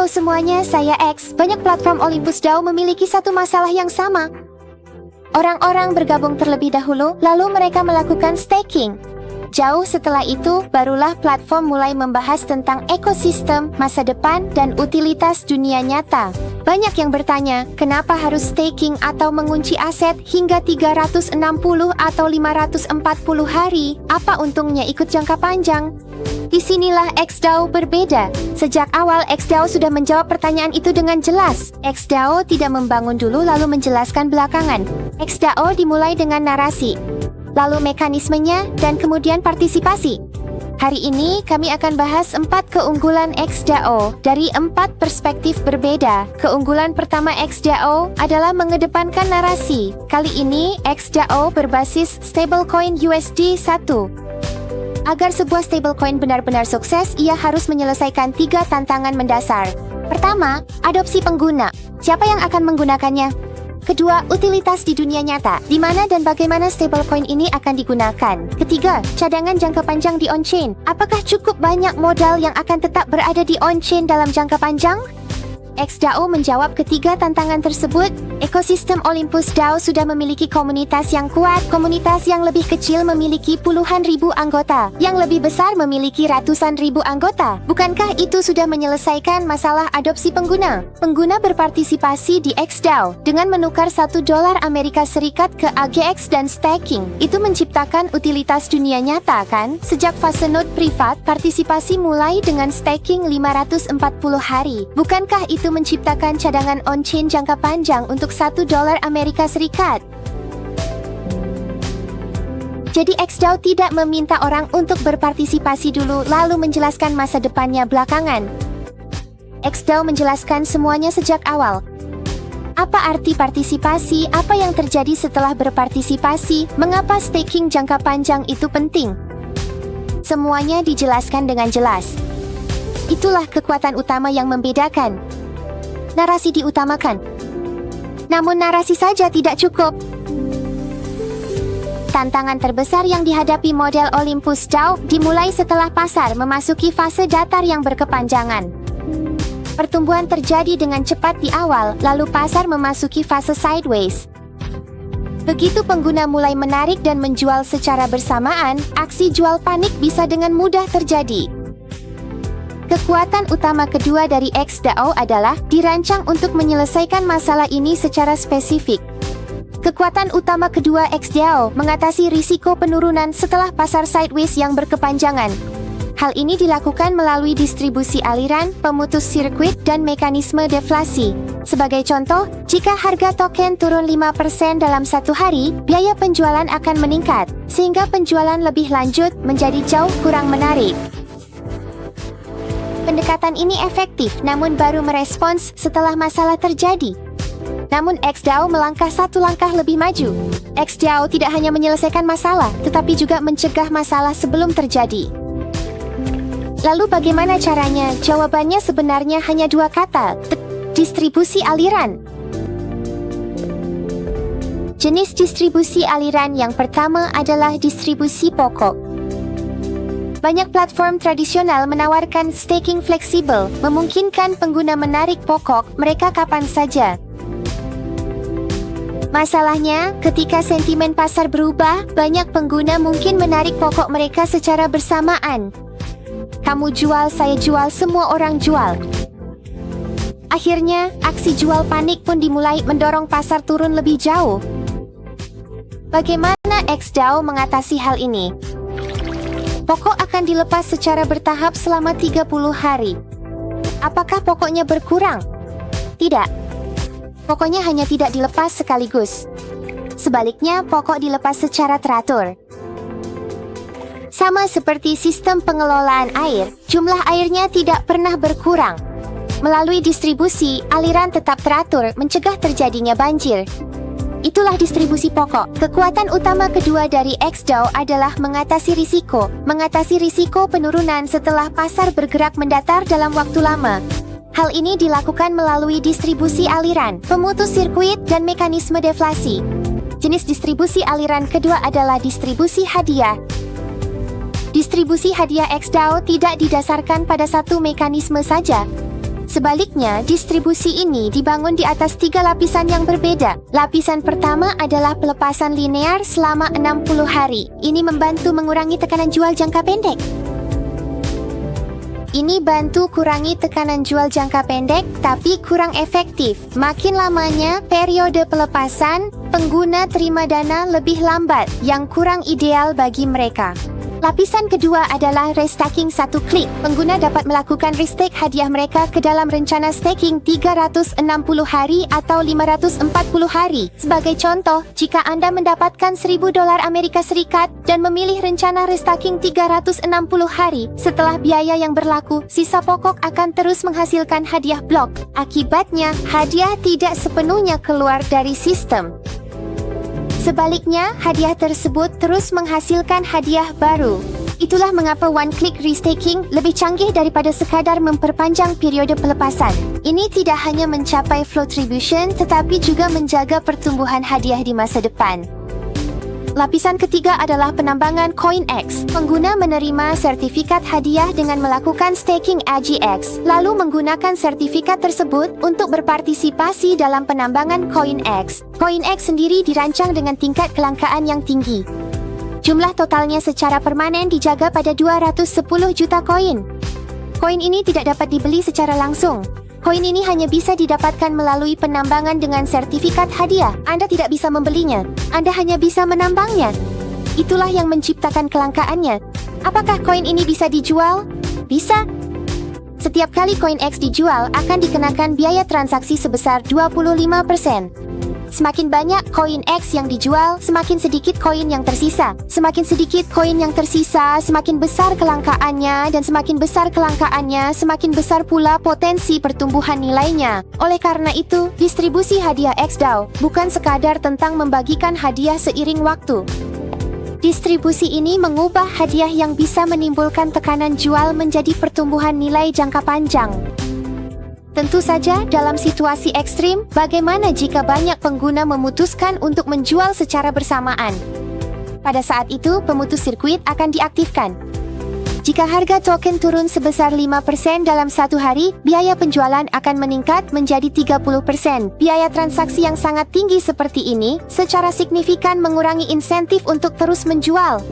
Halo semuanya, saya X. Banyak platform Olympus DAO memiliki satu masalah yang sama. Orang-orang bergabung terlebih dahulu, lalu mereka melakukan staking. Jauh setelah itu, barulah platform mulai membahas tentang ekosistem, masa depan, dan utilitas dunia nyata. Banyak yang bertanya, kenapa harus staking atau mengunci aset hingga 360 atau 540 hari? Apa untungnya ikut jangka panjang? Disinilah XDAO berbeda. Sejak awal XDAO sudah menjawab pertanyaan itu dengan jelas. XDAO tidak membangun dulu lalu menjelaskan belakangan. XDAO dimulai dengan narasi, lalu mekanismenya, dan kemudian partisipasi. Hari ini kami akan bahas 4 keunggulan XDAO dari 4 perspektif berbeda. Keunggulan pertama XDAO adalah mengedepankan narasi. Kali ini XDAO berbasis stablecoin USD1. Agar sebuah stablecoin benar-benar sukses, ia harus menyelesaikan 3 tantangan mendasar. Pertama, adopsi pengguna. Siapa yang akan menggunakannya? Kedua, utilitas di dunia nyata. Di mana dan bagaimana stablecoin ini akan digunakan? Ketiga, cadangan jangka panjang di on-chain. Apakah cukup banyak modal yang akan tetap berada di on-chain dalam jangka panjang? XDAO menjawab ketiga tantangan tersebut. Ekosistem Olympus DAO sudah memiliki komunitas yang kuat. Komunitas yang lebih kecil memiliki puluhan ribu anggota, yang lebih besar memiliki ratusan ribu anggota. Bukankah itu sudah menyelesaikan masalah adopsi pengguna? Pengguna berpartisipasi di XDAO dengan menukar $1 Amerika Serikat ke AGX dan staking. Itu menciptakan utilitas dunia nyata, kan? Sejak fase node privat, partisipasi mulai dengan staking 540 hari. Bukankah itu menciptakan cadangan on-chain jangka panjang untuk $1 Amerika Serikat? Jadi XDAO tidak meminta orang untuk berpartisipasi dulu lalu menjelaskan masa depannya belakangan. XDAO menjelaskan semuanya sejak awal. Apa arti partisipasi? Apa yang terjadi setelah berpartisipasi? Mengapa staking jangka panjang itu penting? Semuanya dijelaskan dengan jelas. Itulah kekuatan utama yang membedakan. Narasi diutamakan. Namun narasi saja tidak cukup. Tantangan terbesar yang dihadapi model Olympus DAO dimulai setelah pasar memasuki fase datar yang berkepanjangan. Pertumbuhan terjadi dengan cepat di awal, lalu pasar memasuki fase sideways. Begitu pengguna mulai menarik dan menjual secara bersamaan, aksi jual panik bisa dengan mudah terjadi. Kekuatan utama kedua dari XDAO adalah dirancang untuk menyelesaikan masalah ini secara spesifik. Kekuatan utama kedua XDAO mengatasi risiko penurunan setelah pasar sideways yang berkepanjangan. Hal ini dilakukan melalui distribusi aliran, pemutus sirkuit, dan mekanisme deflasi. Sebagai contoh, jika harga token turun 5% dalam satu hari, biaya penjualan akan meningkat, sehingga penjualan lebih lanjut menjadi jauh kurang menarik. Pendekatan ini efektif, namun baru merespons setelah masalah terjadi. Namun XDAO melangkah satu langkah lebih maju. XDAO tidak hanya menyelesaikan masalah, tetapi juga mencegah masalah sebelum terjadi. Lalu bagaimana caranya? Jawabannya sebenarnya hanya 2 kata, distribusi aliran. Jenis distribusi aliran yang pertama adalah distribusi pokok. Banyak platform tradisional menawarkan staking fleksibel, memungkinkan pengguna menarik pokok mereka kapan saja. Masalahnya, ketika sentimen pasar berubah, banyak pengguna mungkin menarik pokok mereka secara bersamaan. Kamu jual, saya jual, semua orang jual. Akhirnya, aksi jual panik pun dimulai mendorong pasar turun lebih jauh. Bagaimana XDAO mengatasi hal ini? Pokok akan dilepas secara bertahap selama 30 hari. Apakah pokoknya berkurang? Tidak. Pokoknya hanya tidak dilepas sekaligus. Sebaliknya, pokok dilepas secara teratur. Sama seperti sistem pengelolaan air, jumlah airnya tidak pernah berkurang. Melalui distribusi, aliran tetap teratur, mencegah terjadinya banjir. Itulah distribusi pokok. Kekuatan utama kedua dari XDAO adalah mengatasi risiko. Mengatasi risiko penurunan setelah pasar bergerak mendatar dalam waktu lama. Hal ini dilakukan melalui distribusi aliran, pemutus sirkuit, dan mekanisme deflasi. Jenis distribusi aliran kedua adalah distribusi hadiah. Distribusi hadiah XDAO tidak didasarkan pada satu mekanisme saja. Sebaliknya, distribusi ini dibangun di atas 3 lapisan yang berbeda. Lapisan pertama adalah pelepasan linear selama 60 hari. Ini membantu mengurangi tekanan jual jangka pendek. Ini bantu kurangi tekanan jual jangka pendek, tapi kurang efektif. Makin lamanya periode pelepasan, pengguna terima dana lebih lambat, yang kurang ideal bagi mereka. Lapisan kedua adalah restacking satu klik. Pengguna dapat melakukan restake hadiah mereka ke dalam rencana staking 360 hari atau 540 hari. Sebagai contoh, jika Anda mendapatkan $1.000 Amerika Serikat dan memilih rencana restacking 360 hari, setelah biaya yang berlaku, sisa pokok akan terus menghasilkan hadiah blok. Akibatnya, hadiah tidak sepenuhnya keluar dari sistem. Sebaliknya, hadiah tersebut terus menghasilkan hadiah baru. Itulah mengapa one-click restaking lebih canggih daripada sekadar memperpanjang periode pelepasan. Ini tidak hanya mencapai flow attribution, tetapi juga menjaga pertumbuhan hadiah di masa depan. Lapisan ketiga adalah penambangan CoinX. Pengguna menerima sertifikat hadiah dengan melakukan staking AGX, lalu menggunakan sertifikat tersebut untuk berpartisipasi dalam penambangan CoinX. CoinX sendiri dirancang dengan tingkat kelangkaan yang tinggi. Jumlah totalnya secara permanen dijaga pada 210 juta koin. Koin ini tidak dapat dibeli secara langsung. Koin ini hanya bisa didapatkan melalui penambangan dengan sertifikat hadiah. Anda tidak bisa membelinya. Anda hanya bisa menambangnya. Itulah yang menciptakan kelangkaannya. Apakah koin ini bisa dijual? Bisa. Setiap kali koin X dijual, akan dikenakan biaya transaksi sebesar 25%. Semakin banyak koin X yang dijual, semakin sedikit koin yang tersisa. Semakin sedikit koin yang tersisa, semakin besar kelangkaannya, dan semakin besar kelangkaannya, semakin besar pula potensi pertumbuhan nilainya. Oleh karena itu, distribusi hadiah XDAO bukan sekadar tentang membagikan hadiah seiring waktu. Distribusi ini mengubah hadiah yang bisa menimbulkan tekanan jual menjadi pertumbuhan nilai jangka panjang. Tentu saja, dalam situasi ekstrim, bagaimana jika banyak pengguna memutuskan untuk menjual secara bersamaan? Pada saat itu, pemutus sirkuit akan diaktifkan. Jika harga token turun sebesar 5% dalam satu hari, biaya penjualan akan meningkat menjadi 30%. Biaya transaksi yang sangat tinggi seperti ini, secara signifikan mengurangi insentif untuk terus menjual.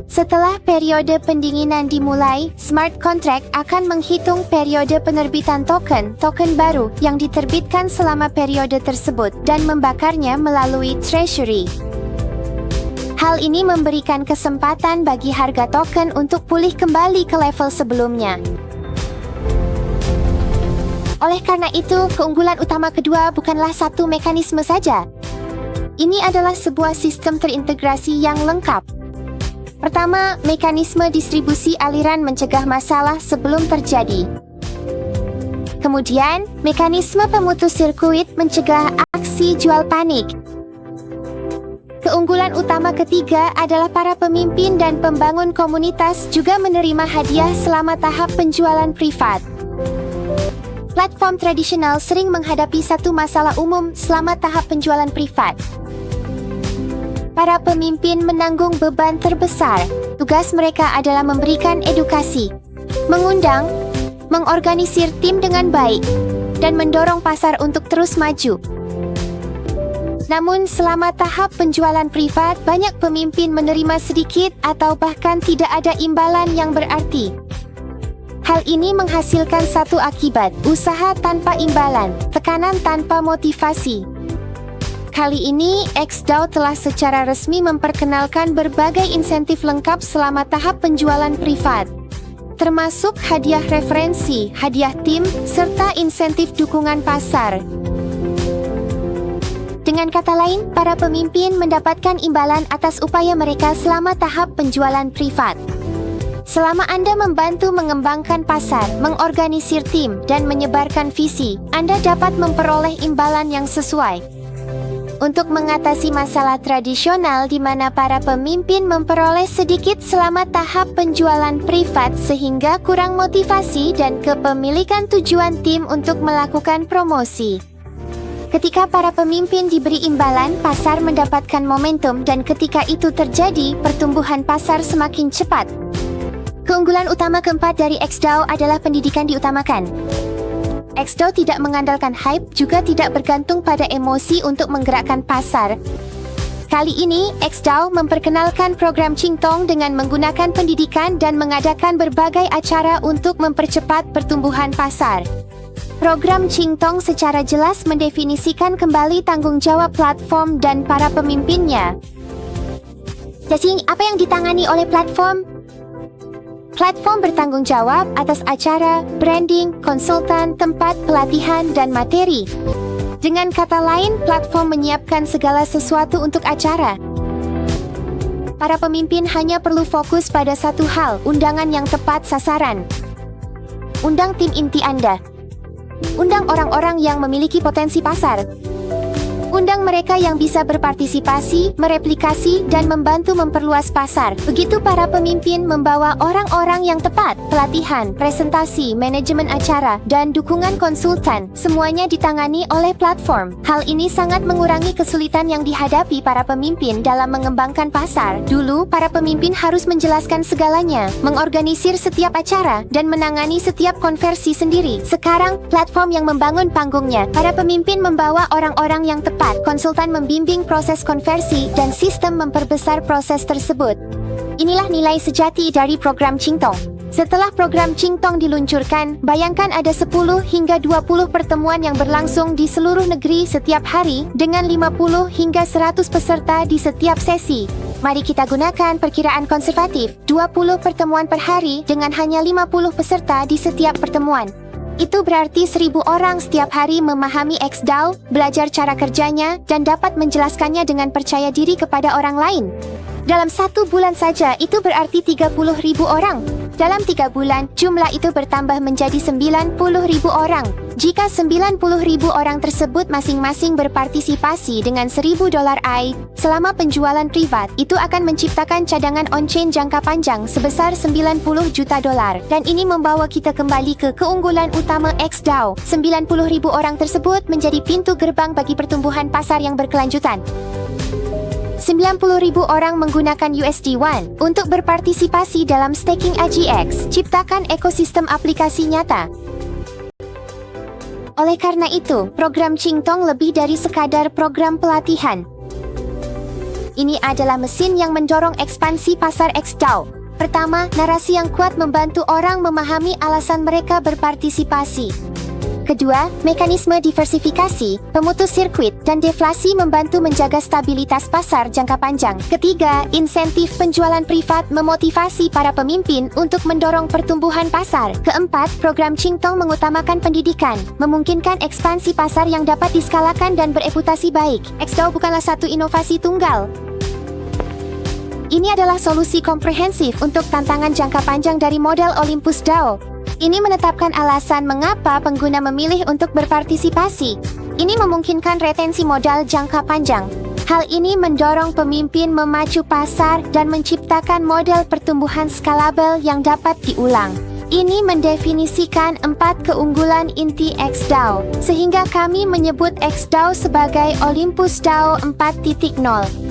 Setelah periode pendinginan dimulai, smart contract akan menghitung periode penerbitan token baru yang diterbitkan selama periode tersebut dan membakarnya melalui treasury. Hal ini memberikan kesempatan bagi harga token untuk pulih kembali ke level sebelumnya. Oleh karena itu, keunggulan utama kedua bukanlah satu mekanisme saja. Ini adalah sebuah sistem terintegrasi yang lengkap. Pertama, mekanisme distribusi aliran mencegah masalah sebelum terjadi. Kemudian, mekanisme pemutus sirkuit mencegah aksi jual panik. Keunggulan utama ketiga adalah para pemimpin dan pembangun komunitas juga menerima hadiah selama tahap penjualan privat. Platform tradisional sering menghadapi satu masalah umum selama tahap penjualan privat. Para pemimpin menanggung beban terbesar. Tugas mereka adalah memberikan edukasi, mengundang, mengorganisir tim dengan baik, dan mendorong pasar untuk terus maju. Namun selama tahap penjualan privat, banyak pemimpin menerima sedikit atau bahkan tidak ada imbalan yang berarti. Hal ini menghasilkan satu akibat, usaha tanpa imbalan, tekanan tanpa motivasi. Kali ini, XDAO telah secara resmi memperkenalkan berbagai insentif lengkap selama tahap penjualan privat, termasuk hadiah referensi, hadiah tim, serta insentif dukungan pasar. Dengan kata lain, para pemimpin mendapatkan imbalan atas upaya mereka selama tahap penjualan privat. Selama Anda membantu mengembangkan pasar, mengorganisir tim, dan menyebarkan visi, Anda dapat memperoleh imbalan yang sesuai. Untuk mengatasi masalah tradisional di mana para pemimpin memperoleh sedikit selama tahap penjualan privat sehingga kurang motivasi dan kepemilikan tujuan tim untuk melakukan promosi. Ketika para pemimpin diberi imbalan, pasar mendapatkan momentum dan ketika itu terjadi, pertumbuhan pasar semakin cepat. Keunggulan utama keempat dari XDAO adalah pendidikan diutamakan. XDAO tidak mengandalkan hype, juga tidak bergantung pada emosi untuk menggerakkan pasar. Kali ini, XDAO memperkenalkan program Qingtong dengan menggunakan pendidikan dan mengadakan berbagai acara untuk mempercepat pertumbuhan pasar. Program Qingtong secara jelas mendefinisikan kembali tanggung jawab platform dan para pemimpinnya. Jadi, apa yang ditangani oleh platform? Platform bertanggung jawab atas acara, branding, konsultan, tempat, pelatihan, dan materi. Dengan kata lain, platform menyiapkan segala sesuatu untuk acara. Para pemimpin hanya perlu fokus pada satu hal, undangan yang tepat sasaran. Undang tim inti Anda. Undang orang-orang yang memiliki potensi pasar. Undang mereka yang bisa berpartisipasi, mereplikasi, dan membantu memperluas pasar. Begitu para pemimpin membawa orang-orang yang tepat, pelatihan, presentasi, manajemen acara, dan dukungan konsultan, semuanya ditangani oleh platform. Hal ini sangat mengurangi kesulitan yang dihadapi para pemimpin dalam mengembangkan pasar. Dulu, para pemimpin harus menjelaskan segalanya, mengorganisir setiap acara, dan menangani setiap konversi sendiri. Sekarang, platform yang membangun panggungnya. Para pemimpin membawa orang-orang yang tepat, konsultan membimbing proses konversi, dan sistem memperbesar proses tersebut. Inilah nilai sejati dari program Qingtong. Setelah program Qingtong diluncurkan, bayangkan ada 10 hingga 20 pertemuan yang berlangsung di seluruh negeri setiap hari, dengan 50 hingga 100 peserta di setiap sesi. Mari kita gunakan perkiraan konservatif, 20 pertemuan per hari dengan hanya 50 peserta di setiap pertemuan. Itu berarti 1.000 orang setiap hari memahami XDAO, belajar cara kerjanya, dan dapat menjelaskannya dengan percaya diri kepada orang lain. Dalam 1 bulan saja, itu berarti 30.000 orang. Dalam 3 bulan, jumlah itu bertambah menjadi 90.000 orang. Jika 90.000 orang tersebut masing-masing berpartisipasi dengan $1.000 selama penjualan privat, itu akan menciptakan cadangan on-chain jangka panjang sebesar $90 juta. Dan ini membawa kita kembali ke keunggulan utama XDAO. 90.000 orang tersebut menjadi pintu gerbang bagi pertumbuhan pasar yang berkelanjutan. 90.000 orang menggunakan USD One untuk berpartisipasi dalam staking AGX. Ciptakan ekosistem aplikasi nyata. Oleh karena itu, program Qingtong lebih dari sekadar program pelatihan. Ini adalah mesin yang mendorong ekspansi pasar XDAO. Pertama, narasi yang kuat membantu orang memahami alasan mereka berpartisipasi. Kedua, mekanisme diversifikasi, pemutus sirkuit, dan deflasi membantu menjaga stabilitas pasar jangka panjang. Ketiga, insentif penjualan privat memotivasi para pemimpin untuk mendorong pertumbuhan pasar. Keempat, program Qingtong mengutamakan pendidikan, memungkinkan ekspansi pasar yang dapat diskalakan dan bereputasi baik. XDAO bukanlah satu inovasi tunggal. Ini adalah solusi komprehensif untuk tantangan jangka panjang dari model Olympus DAO. Ini menetapkan alasan mengapa pengguna memilih untuk berpartisipasi. Ini memungkinkan retensi modal jangka panjang. Hal ini mendorong pemimpin memacu pasar dan menciptakan model pertumbuhan skalabel yang dapat diulang. Ini mendefinisikan 4 keunggulan inti XDAO, sehingga kami menyebut XDAO sebagai Olympus DAO 4.0.